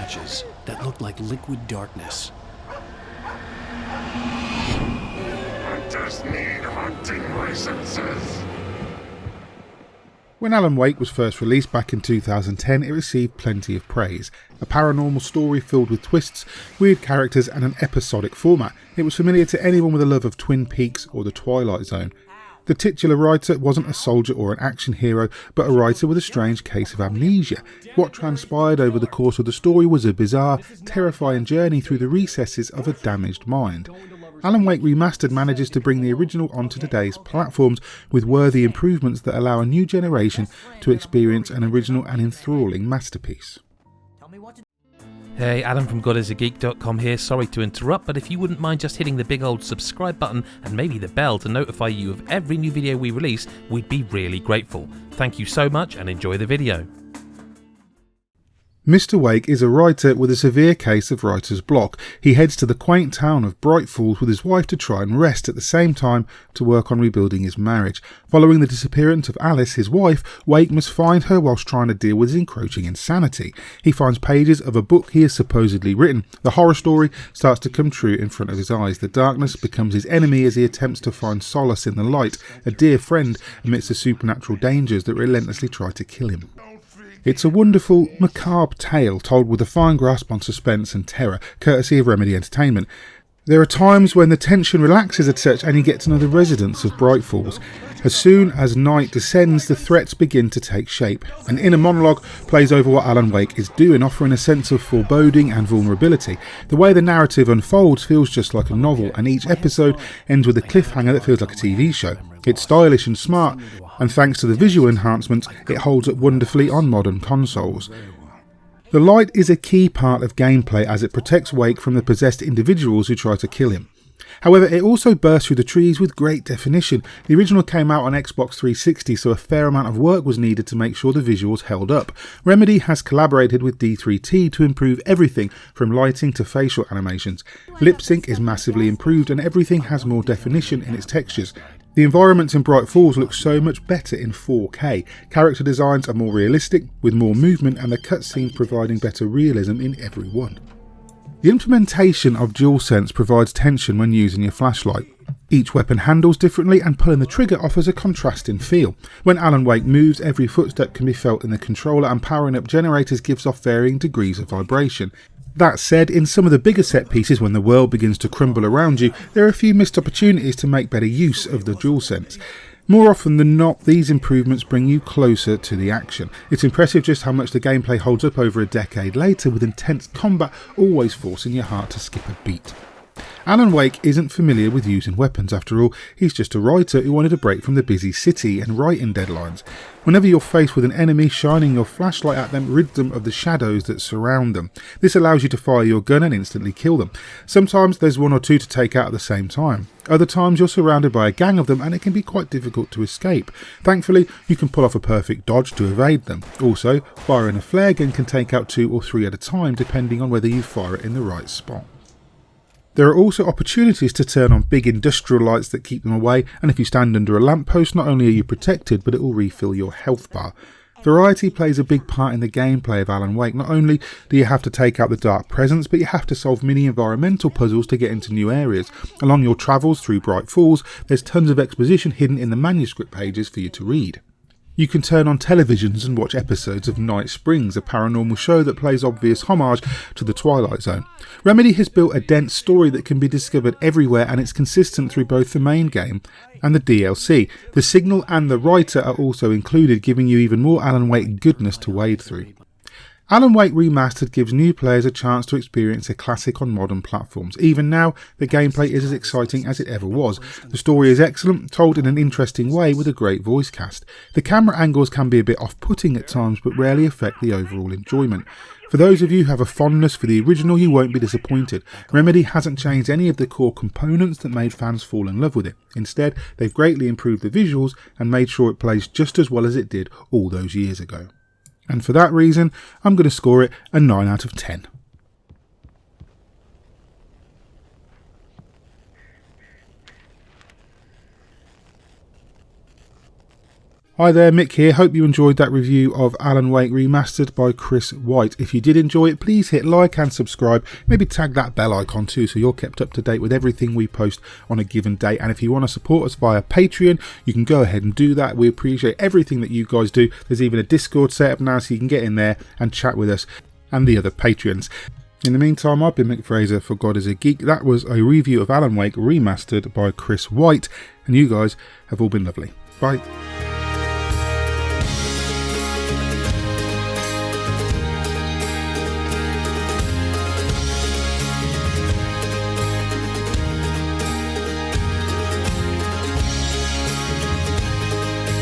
patches that looked like liquid darkness. Hunters need hunting licenses. When Alan Wake was first released back in 2010, it received plenty of praise. A paranormal story filled with twists, weird characters and an episodic format. It was familiar to anyone with a love of Twin Peaks or the Twilight Zone. The titular writer wasn't a soldier or an action hero, but a writer with a strange case of amnesia. What transpired over the course of the story was a bizarre, terrifying journey through the recesses of a damaged mind. Alan Wake Remastered manages to bring the original onto today's platforms with worthy improvements that allow a new generation to experience an original and enthralling masterpiece. Hey, Adam from GodIsAGeek.com here. Sorry to interrupt, but if you wouldn't mind just hitting the big old subscribe button and maybe the bell to notify you of every new video we release, we'd be really grateful. Thank you so much and enjoy the video. Mr. Wake is a writer with a severe case of writer's block. He heads to the quaint town of Bright Falls with his wife to try and rest, at the same time to work on rebuilding his marriage. Following the disappearance of Alice, his wife, Wake must find her whilst trying to deal with his encroaching insanity. He finds pages of a book he has supposedly written. The horror story starts to come true in front of his eyes. The darkness becomes his enemy as he attempts to find solace in the light, a dear friend amidst the supernatural dangers that relentlessly try to kill him. It's a wonderful, macabre tale told with a fine grasp on suspense and terror, courtesy of Remedy Entertainment. There are times when the tension relaxes at such and you get to know the residents of Bright Falls. As soon as night descends, the threats begin to take shape. An inner monologue plays over what Alan Wake is doing, offering a sense of foreboding and vulnerability. The way the narrative unfolds feels just like a novel, and each episode ends with a cliffhanger that feels like a TV show. It's stylish and smart, and thanks to the visual enhancements, it holds up wonderfully on modern consoles. The light is a key part of gameplay as it protects Wake from the possessed individuals who try to kill him. However, it also bursts through the trees with great definition. The original came out on Xbox 360, so a fair amount of work was needed to make sure the visuals held up. Remedy has collaborated with D3T to improve everything from lighting to facial animations. Lip sync is massively improved and everything has more definition in its textures. The environments in Bright Falls look so much better in 4K. Character designs are more realistic, with more movement, and the cutscenes providing better realism in every one. The implementation of DualSense provides tension when using your flashlight. Each weapon handles differently and pulling the trigger offers a contrasting feel. When Alan Wake moves, every footstep can be felt in the controller, and powering up generators gives off varying degrees of vibration. That said, in some of the bigger set pieces when the world begins to crumble around you, there are a few missed opportunities to make better use of the DualSense. More often than not, these improvements bring you closer to the action. It's impressive just how much the gameplay holds up over a decade later, with intense combat always forcing your heart to skip a beat. Alan Wake isn't familiar with using weapons. After all, he's just a writer who wanted a break from the busy city and writing deadlines. Whenever you're faced with an enemy, shining your flashlight at them rids them of the shadows that surround them. This allows you to fire your gun and instantly kill them. Sometimes there's one or two to take out at the same time. Other times you're surrounded by a gang of them and it can be quite difficult to escape. Thankfully, you can pull off a perfect dodge to evade them. Also, firing a flare gun can take out 2 or 3 at a time depending on whether you fire it in the right spot. There are also opportunities to turn on big industrial lights that keep them away, and if you stand under a lamppost, not only are you protected, but it will refill your health bar. Variety plays a big part in the gameplay of Alan Wake. Not only do you have to take out the dark presence, but you have to solve mini environmental puzzles to get into new areas. Along your travels through Bright Falls, there's tons of exposition hidden in the manuscript pages for you to read. You can turn on televisions and watch episodes of Night Springs, a paranormal show that plays obvious homage to the Twilight Zone. Remedy has built a dense story that can be discovered everywhere, and it's consistent through both the main game and the DLC. The Signal and the Writer are also included, giving you even more Alan Wake goodness to wade through. Alan Wake Remastered gives new players a chance to experience a classic on modern platforms. Even now, the gameplay is as exciting as it ever was. The story is excellent, told in an interesting way with a great voice cast. The camera angles can be a bit off-putting at times, but rarely affect the overall enjoyment. For those of you who have a fondness for the original, you won't be disappointed. Remedy hasn't changed any of the core components that made fans fall in love with it. Instead, they've greatly improved the visuals and made sure it plays just as well as it did all those years ago. And for that reason, I'm going to score it a 9 out of 10. Hi there, Mick here. Hope you enjoyed that review of Alan Wake Remastered by Chris White. If you did enjoy it, please hit like and subscribe. Maybe tag that bell icon too so you're kept up to date with everything we post on a given day. And if you want to support us via Patreon, you can go ahead and do that. We appreciate everything that you guys do. There's even a Discord set up now so you can get in there and chat with us and the other Patreons. In the meantime, I've been Mick Fraser for God is a Geek. That was a review of Alan Wake Remastered by Chris White. And you guys have all been lovely. Bye.